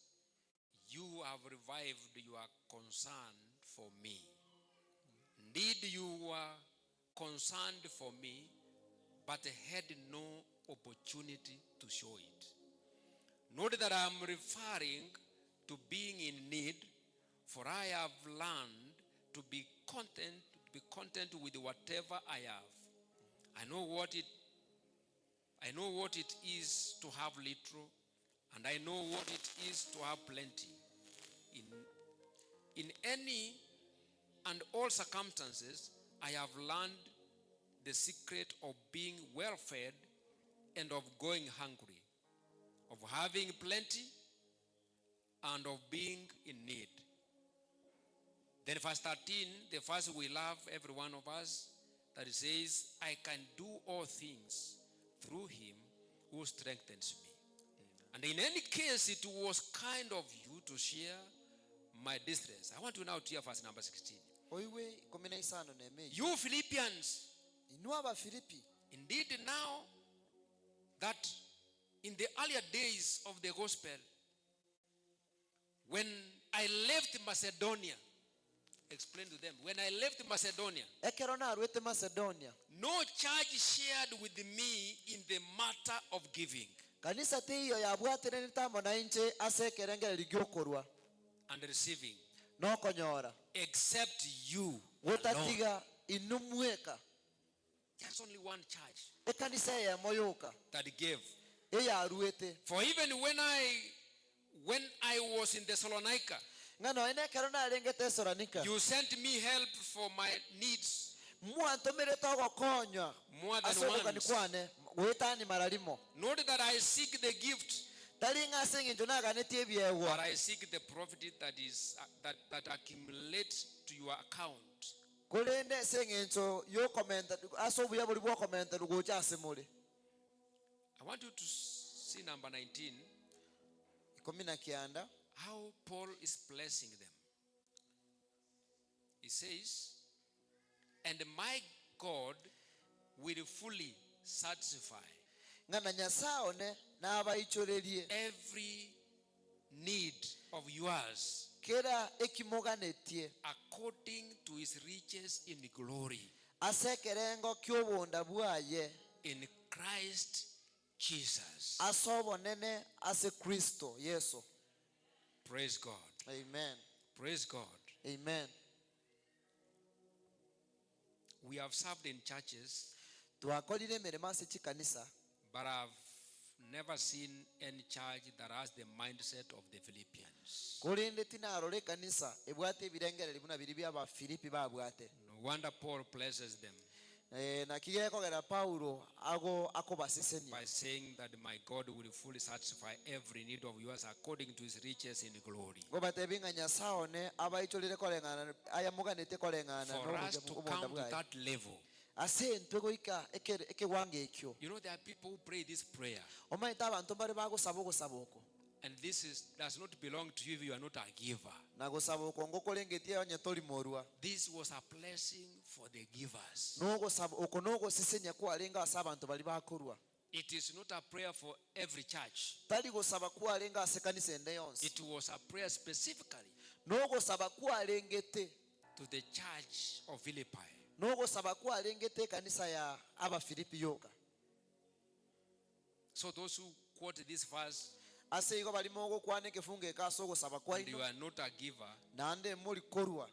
you have revived your concern for me. Indeed, you were concerned for me, but had no opportunity to show it. Note that I am referring to being in need, for I have learned to be content with whatever I have. I know what it is to have little, and I know what it is to have plenty. In any and all circumstances, I have learned the secret of being well fed and of going hungry, of having plenty and of being in need. Then verse 13, the verse we love, every one of us, that it says, I can do all things through him who strengthens me. And in any case, it was kind of you to share my distress. I want you now to hear verse number 16. oiwe 15 nemeyi You Philippians, inua abafilipi indeed now that in the earlier days of the gospel, when I left Macedonia, explain to them, when I left Macedonia, ekero narwete macedonia no church shared with me in the matter of giving kanisa tiyo yabwatire nitambo na inche ase ekerengere rigiokorwa and receiving, nokonyora except you alone. gutatiga inumweka There's only one church ekanisa yemo yuka that gave. eyarwete For even when I was in Thessalonica, ng'ano ene ekero narenge tesalonika you sent me help for my needs mwantomerete ogokonywa more ase than ogokani once. kwane gwetani mararimo Note that I seek the gift, tari ng'ase eng'encho naganetie but ebiegwa I seek the profit that accumulates to your account. korende ase eng'encho yokomenta ase obuya bori bwokomenta rugocha ase more I want you to see number 19, 19 how Paul is blessing them. He says, and my God will fully satisfy ng'ana nyasaye one nabaichorerie every need of yours kera ekimoganetie according to his riches in glory ase ekerengo kiobonda bwaye in Christ Jesus. ase obonene ase kristo yesu. Praise God. Amen. Praise God. Amen. We have served in churches, twakorire emirimo ase chikanisa but I've never seen any church that has the mindset of the Philippians. korinde tinarora ekanisa ebwate ebirengereri buna biri by'abafilipi babwate No wonder Paul blesses them naki gekogera paulo akobasesenia by saying that my God will fully satisfy every need of yours according to his riches in glory. go batebi ng'a nyasaye one abaichorire koreng'ana ayamuganete koreng'ana For us to n'obonda come to bwaye that level, ase ntwe goika ekegwanga ekyo you know, there are people who pray this prayer, omaite abantu bari bagosaba ogosaba oko and this does not belong to you if you are not a giver. na gosaba oko ngokorengetie onye tori morwa This was a blessing for the givers. nogosaba oko nogosesenia kwarenga ase abantu bari bakorwa It is not a prayer for every church. tari gosaba kwarenga ase kanisa ende yonse It was a prayer specifically nogosaba kwarengete to the church of Philippi. nogosaba kwarengete ekanisa ya abafilipi yoka So those who quote this verse, ase igo barimo ogokwana ekefungo eka ase ogosaba and you kwaino are not a giver, nande muri korwa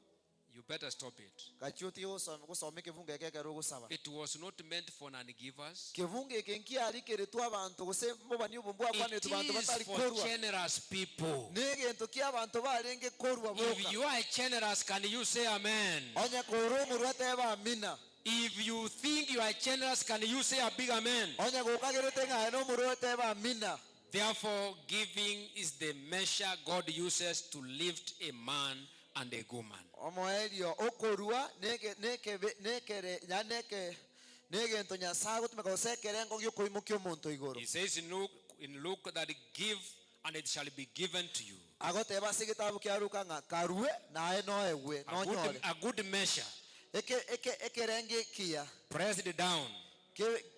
you better stop it. gaki otige gosoma ekefungo eke ekero ogosaba It was not meant for non-givers. kefungo eke nkiarikeretwe abantu gose mbobani obwo mbwakwanetu It bantu is batari for korwa generous people. negento kia abantu barenge korwa If boka you are generous, can you say amen? onye koro omurwa ateba amina If you think you are generous, can you say a big amen? onye gokagerete ng'ae n'omurwa ateba amina. Therefore, giving is the measure God uses to lift a man and a woman. omoelio okorua nekere ya negento nyasaye gutumeka gusekere ngo gyokoimukia omonto iguru. He says in Luke that give and it shall be given to you. Agoteba ase gitabu kia Luka ng'a karue naye noegwe nonyore. A good measure, Ekerenge kia pressed down,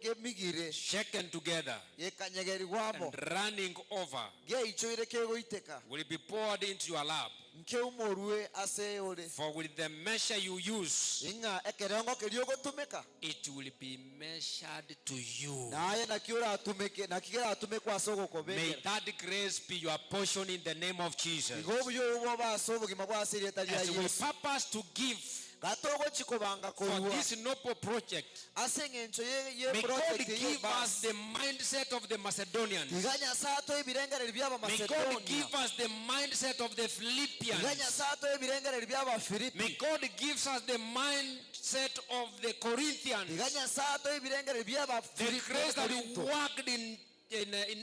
gemigire shaken together, yekanyegeri gwamo and running over, geichoire kegoiteka will be poured into your lap. nkeumorue ase ore For with the measure you use, inga ekerengo keriogotumeka it will be measured to you. naye nakiora atumeke nakigera atumekwa ase May ogokobekera that grace be your portion in the name of Jesus. igobuyo ubo base obogima bwa ase erieta ria As we Yesu purpose to give gatogo chikobanga for korua this noble project, ase eng'encho ye may God project ye give us basi the mindset of the Macedonians. iga nyasaye atoe ebirengereri by'aba May God Macedonia give us the mindset of the iga Philippians. nyasaye atoe ebirengereri by'aba Filipi May God give us the mindset of the Corinthians. iga nyasaye atoe ebirengereri by'aba The Filipi grace that Korinto. worked in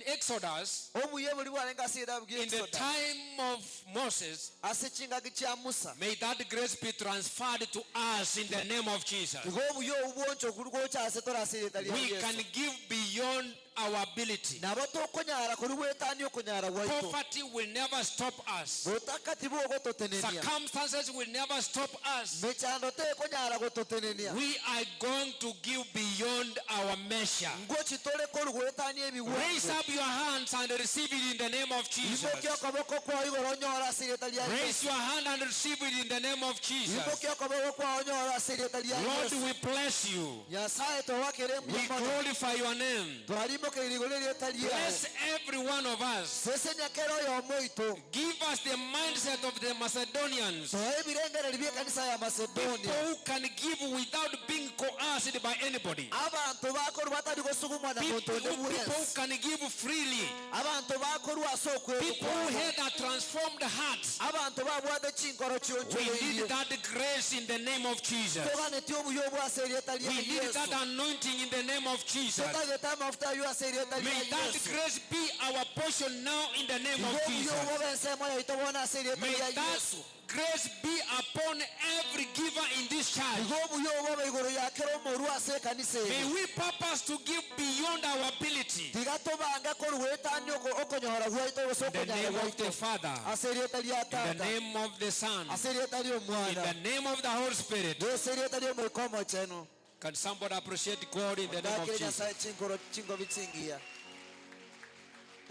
Exodus obuye buli bwarenga ase erabu in the gy'Exodus time of Moses. ase chingagi kya Musa May that grace be transferred to us in the name of Jesus. iga obuye obwoncho kuri gwokyase tora ase erieta ria We can Yesu give beyond our ability. nabo tokonyara kuri bwetani okonyara gwaitu Poverty will never stop us. botakati bwogototenenia Circumstances will never stop us. mechando tekonyara gototenenia We are going to give beyond our measure. ngochi tore kori gwetani Raise ebiwongo up your hands and receive it in the name of Jesus. ibokia okoboko kwawe igoro nyora ase erieta ria Raise Yesu your hand and receive it in the name of Jesus. ibokia okoboko kwawe nyora ase erieta ria Lord, Yesu we bless you. nyasaye towakere We mbuya glorify your name. twarimoke igoro erieta ria Bless every one of us. sese nyakero yomoito Give us the mindset of the Macedonians. toe ebirengereri by'ekanisa ya People Macedonia who can give without being coerced by anybody. abantu bakoru batari gusugumwa na People muntu who onde can give freely. abantu bakoru ase People who okwegukwa had a transformed heart. abantu babwate chinkoro We chioncholeirie need that grace in the name of Jesus. toganeti obuyo bwase erieta ria We need Yesu that anointing in the name of Jesus. totagete amafuta yo ase erieta ria May that Yesu grace be our portion now in the name of obuyo Jesus. bwo bensemo yaito bona ase erieta May ria that Yesu grace be upon every giver in this church. obuyo bwo igoro yakero moru ase kanisa May eri we purpose to give beyond our ability. tiga tobange koru gwetani okonyora gwaito In the gusokonyara name of the gwaito Father, ase erieta ria in the tata name of the Son, ase erieta ria in the omwana name of the Holy Spirit. ase erieta ria omwikomo chenu Can somebody appreciate God in the name of ndakire Jesus? nyasaye chinkoro chingo bitsingia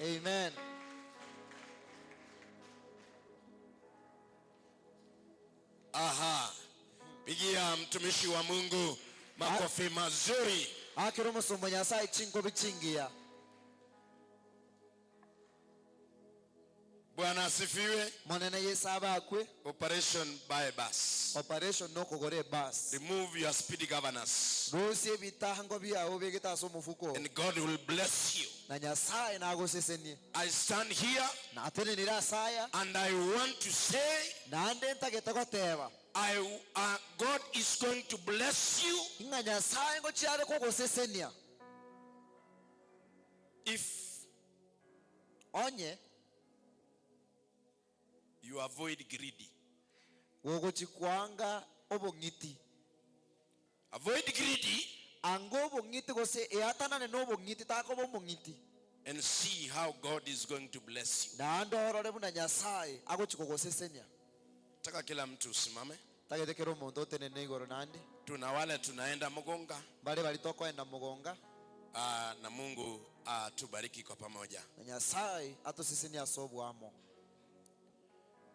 amen Aha. Pigia mtumishi wa Mungu makofi mazuri. akira omusumba nyasaye chingo bitsingia Bwana asifiwe. monene yesu abakwe Operation buy bus. operation nokogora ebasi Remove your speed governors rosie ebitahango byawo begitasa omufuko and God will bless you. na nyasaye nagosesenie I stand here natenenire asaya and I want to say nande ntagete goteba God is going to bless you inga nyasaye ngochiare kogosesenia if onye you avoid greedy. gogochikwanga obong'iti Avoid greedy ango obong'iti gose eatanane n'obong'iti takoba omong'iti and see how God is going to bless you. nande orore buna nyasaye agochikogosesenia Taka kila mtu usimame. tagetekera omonto otenene igoro nande Tuna wale tunaenda Mugonga bali bali tokoenda mugonga na Mungu tubariki kwa pamoja. na nyasaye atosesenia ase obwamo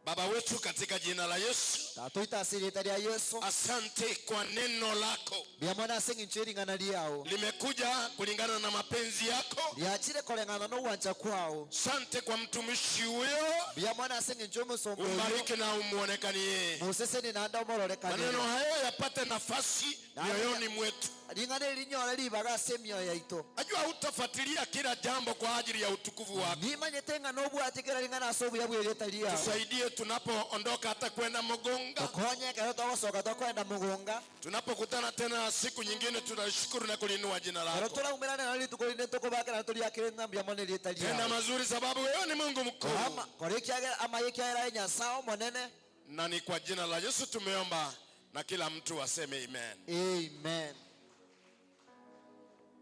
Baba wetu katika jina la Yesu, tatoita ase erieta ria Yesu asante kwa neno lako. biamwana ase eng'encho ering'ana riao Limekuja kulingana na mapenzi yako. liachire koreng'ana n'ogwancha kwao Asante kwa mtumishi huyo. biamwana ase eng'encho omosombo oyo Umbariki na umuonekanie. museseni nande omororekanire Maneno haya yapate nafasi mioyoni mwetu. ring'ana erinyora ribaga ase emioyo yaito Najua hutafuatilia kila jambo kwa ajili ya utukufu wako. nimanyete ng'ana obwatikera ring'ana ase obuya bwa erieta riao Tusaidie tunapoondoka hata kwenda Mugonga. okonye kero togosoka tokwenda mugonga Tunapokutana tena siku nyingine, tunashukuru na kulinua jina kero lako. turaumira na rituko rine tokobakera toriakire ng'ambia mone erieta Tenda riao mazuri sababu wewe ni Mungu mkuu. ama kore kiagera amaye kiagera nyasaye omonene Na ni kwa jina la Yesu tumeomba na kila mtu aseme amen. Amen.